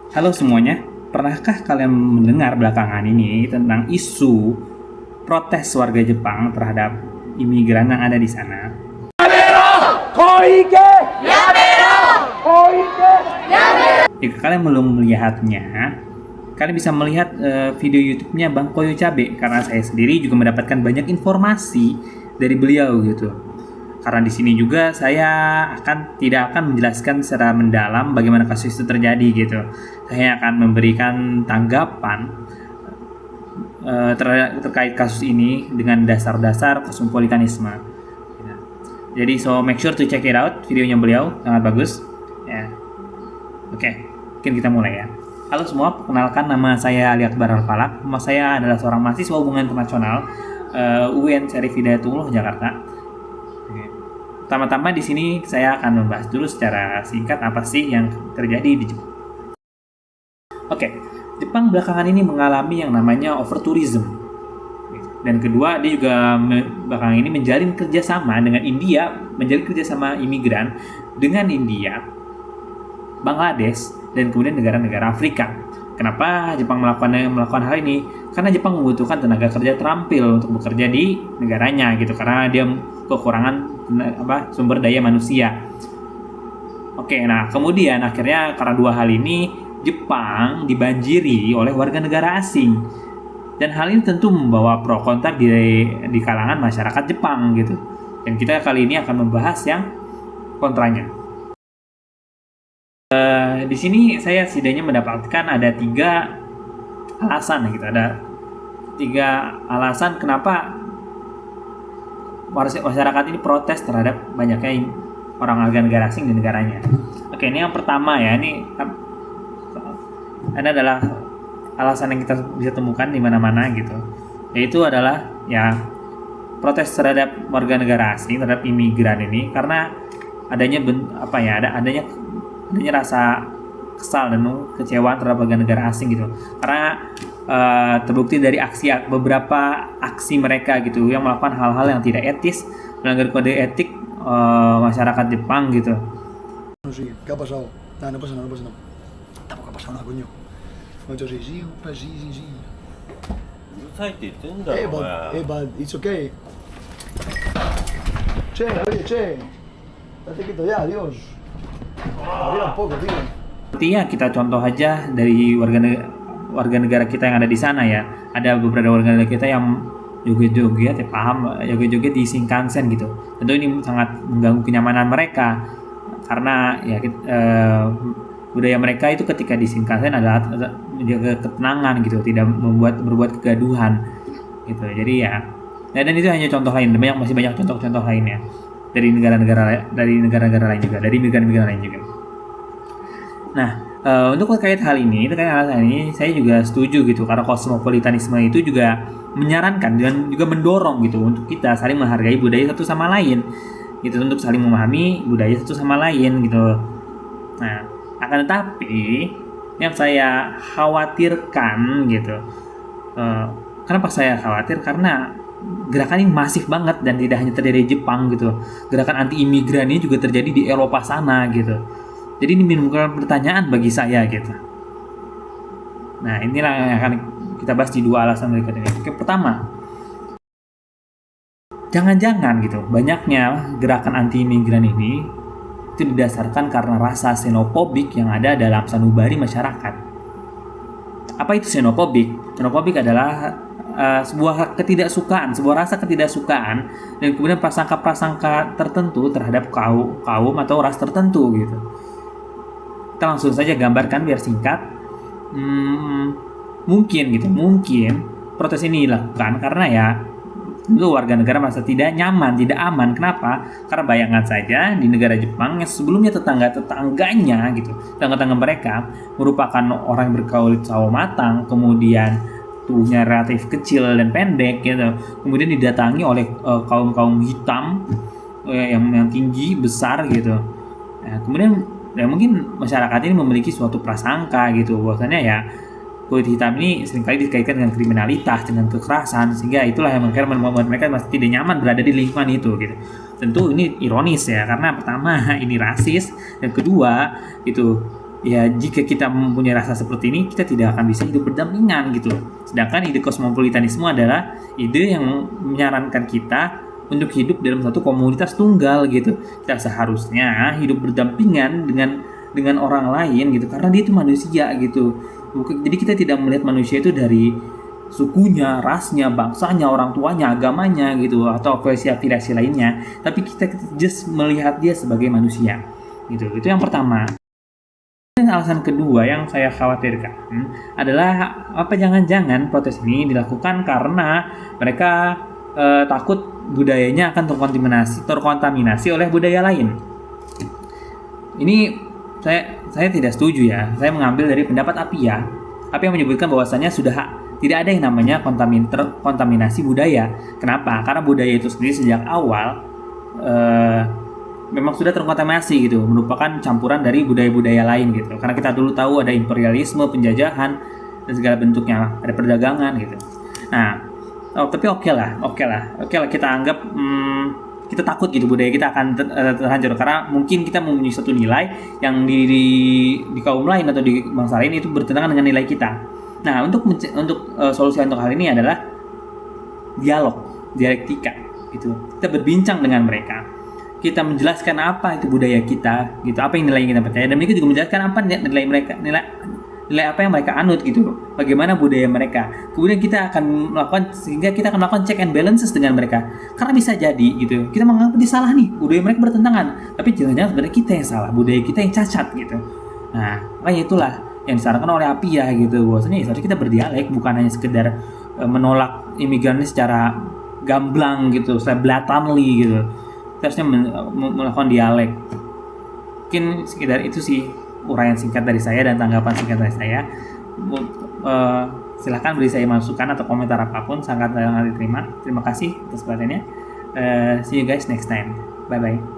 Halo semuanya, pernahkah kalian mendengar belakangan ini tentang isu protes warga Jepang terhadap imigran yang ada di sana? Jika kalian belum melihatnya, kalian bisa melihat video YouTube-nya Bang Koyo Cabe karena saya sendiri juga mendapatkan banyak informasi dari beliau gitu. Karena di sini juga saya tidak akan menjelaskan secara mendalam bagaimana kasus itu terjadi gitu. Saya akan memberikan tanggapan terkait kasus ini dengan dasar-dasar kosmopolitanisme. Jadi make sure to check it out, videonya beliau sangat bagus. Ya. Oke, mungkin kita mulai ya. Halo semua, perkenalkan nama saya Ali Akbar Al-Falak. Nama saya adalah seorang mahasiswa hubungan internasional UIN Syarif Hidayatullah Jakarta. Pertama-tama di sini saya akan membahas dulu secara singkat apa sih yang terjadi di Jepang. Oke, Jepang belakangan ini mengalami yang namanya overtourism. Dan kedua, dia juga belakangan ini menjalin kerjasama dengan India, menjalin kerjasama imigran dengan India, Bangladesh, dan kemudian negara-negara Afrika. Kenapa Jepang melakukan hal ini? Karena Jepang membutuhkan tenaga kerja terampil untuk bekerja di negaranya gitu, karena dia kekurangan sumber daya manusia. Oke, nah kemudian akhirnya karena dua hal ini Jepang dibanjiri oleh warga negara asing. Dan hal ini tentu membawa pro kontra di kalangan masyarakat Jepang gitu. Dan kita kali ini akan membahas yang kontranya. Di sini saya setidaknya mendapatkan ada 3 alasan gitu. Ada 3 alasan kenapa masyarakat ini protes terhadap banyaknya orang warga negara asing di negaranya. Oke, ini yang pertama ya. Ini adalah alasan yang kita bisa temukan di mana-mana gitu. Yaitu adalah ya protes terhadap warga negara asing, terhadap imigran ini karena adanya adanya rasa kesal dan kecewaan terhadap warga negara asing gitu. Karena terbukti dari beberapa aksi mereka gitu yang melakukan hal-hal yang tidak etis, melanggar kode etik masyarakat Jepang gitu. Sí, ¿qué ha pasado? Nada, no pasa nada, no pasa nada. Tampoco ha pasado nada, coño. Mucho sí, sí, sí. うるさいって言ってんだろお前 but it's okay. Che, oye, che. Date quieto ya, adiós. Habla un poco, tío. Sepertinya kita contoh aja dari warga negara kita yang ada di sana ya. Ada beberapa warga negara kita yang joget-joget, joget-joget di Shinkansen gitu. Tentu ini sangat mengganggu kenyamanan mereka karena ya budaya mereka itu ketika di Shinkansen adalah menjaga ketenangan gitu, tidak berbuat kegaduhan gitu. Jadi ya, dan itu hanya contoh lain, masih banyak contoh-contoh lainnya dari negara-negara lain juga, dari migran-migran lain juga. Nah, untuk terkait hal ini, saya juga setuju gitu, karena kosmopolitanisme itu juga menyarankan dan juga mendorong gitu untuk kita saling menghargai budaya satu sama lain, gitu, untuk saling memahami budaya satu sama lain gitu. Nah, akan tetapi yang saya khawatirkan gitu, kenapa saya khawatir? Karena gerakan ini masif banget dan tidak hanya terjadi di Jepang gitu. Gerakan anti imigran ini juga terjadi di Eropa sana gitu. Jadi ini menimbulkan pertanyaan bagi saya gitu. Nah, inilah yang akan kita bahas di 2 alasan berikut ini. Oke, pertama, jangan-jangan gitu banyaknya gerakan anti imigran ini itu didasarkan karena rasa xenofobik yang ada dalam sanubari masyarakat. Apa itu xenofobik? Xenofobik adalah sebuah rasa ketidaksukaan dan kemudian prasangka-prasangka tertentu terhadap kaum atau ras tertentu gitu. Kita langsung saja gambarkan biar singkat. Mungkin protes ini dilakukan karena ya warga negara merasa tidak nyaman, tidak aman. Kenapa? Karena bayangkan saja di negara Jepang yang sebelumnya tetangga-tetangganya gitu, tetangga-tetangga mereka merupakan orang yang berkulit sawo matang, kemudian tubuhnya relatif kecil dan pendek gitu, kemudian didatangi oleh kaum hitam yang tinggi besar gitu. Nah, kemudian ya mungkin masyarakat ini memiliki suatu prasangka gitu, bahwasanya ya kulit hitam ini seringkali dikaitkan dengan kriminalitas, dengan kekerasan, sehingga itulah yang membuat mereka masih tidak nyaman berada di lingkungan itu gitu. Tentu ini ironis ya, karena pertama ini rasis, dan kedua itu ya jika kita mempunyai rasa seperti ini, kita tidak akan bisa hidup berdampingan gitu. Sedangkan ide kosmopolitanisme adalah ide yang menyarankan kita untuk hidup dalam satu komunitas tunggal gitu. Kita seharusnya hidup berdampingan dengan orang lain gitu, karena dia itu manusia gitu. Jadi kita tidak melihat manusia itu dari sukunya, rasnya, bangsanya, orang tuanya, agamanya gitu, atau afiliasi lainnya, tapi kita just melihat dia sebagai manusia gitu. Itu yang pertama. Dan alasan kedua yang saya khawatirkan adalah jangan-jangan protes ini dilakukan karena mereka takut budayanya akan terkontaminasi oleh budaya lain. Ini saya tidak setuju ya. Saya mengambil dari pendapat Appiah. Appiah menyebutkan bahwasannya sudah tidak ada yang namanya kontaminasi budaya. Kenapa? Karena budaya itu sendiri sejak awal memang sudah terkontaminasi gitu, merupakan campuran dari budaya-budaya lain gitu. Karena kita dulu tahu ada imperialisme, penjajahan dan segala bentuknya, ada perdagangan gitu. Nah, tapi oke lah kita anggap kita takut gitu budaya kita akan terhancur karena mungkin kita mempunyai satu nilai yang di kaum lain atau di bangsa lain itu bertentangan dengan nilai kita. Nah, untuk solusi untuk hal ini adalah dialektika gitu. Kita berbincang dengan mereka. Kita menjelaskan apa itu budaya kita gitu, apa yang nilai yang kita percaya, dan mereka juga menjelaskan apa nilai apa yang mereka anut gitu, bagaimana budaya mereka. Kemudian kita akan melakukan check and balances dengan mereka, karena bisa jadi gitu kita menganggap dia salah nih, budaya mereka bertentangan, tapi jangan-jangan sebenarnya kita yang salah, budaya kita yang cacat gitu. Nah, makanya itulah yang disarankan oleh Appiah gitu, bahwasanya seharusnya kita berdialek, bukan hanya sekedar menolak imigran secara gamblang gitu, secara blatantly gitu. Kita harusnya melakukan dialek. Mungkin sekedar itu sih uraian singkat dari saya dan tanggapan singkat dari saya. Silahkan beri saya masukan atau komentar apapun, sangat diterima. Terima kasih atas perhatiannya. See you guys next time. Bye bye.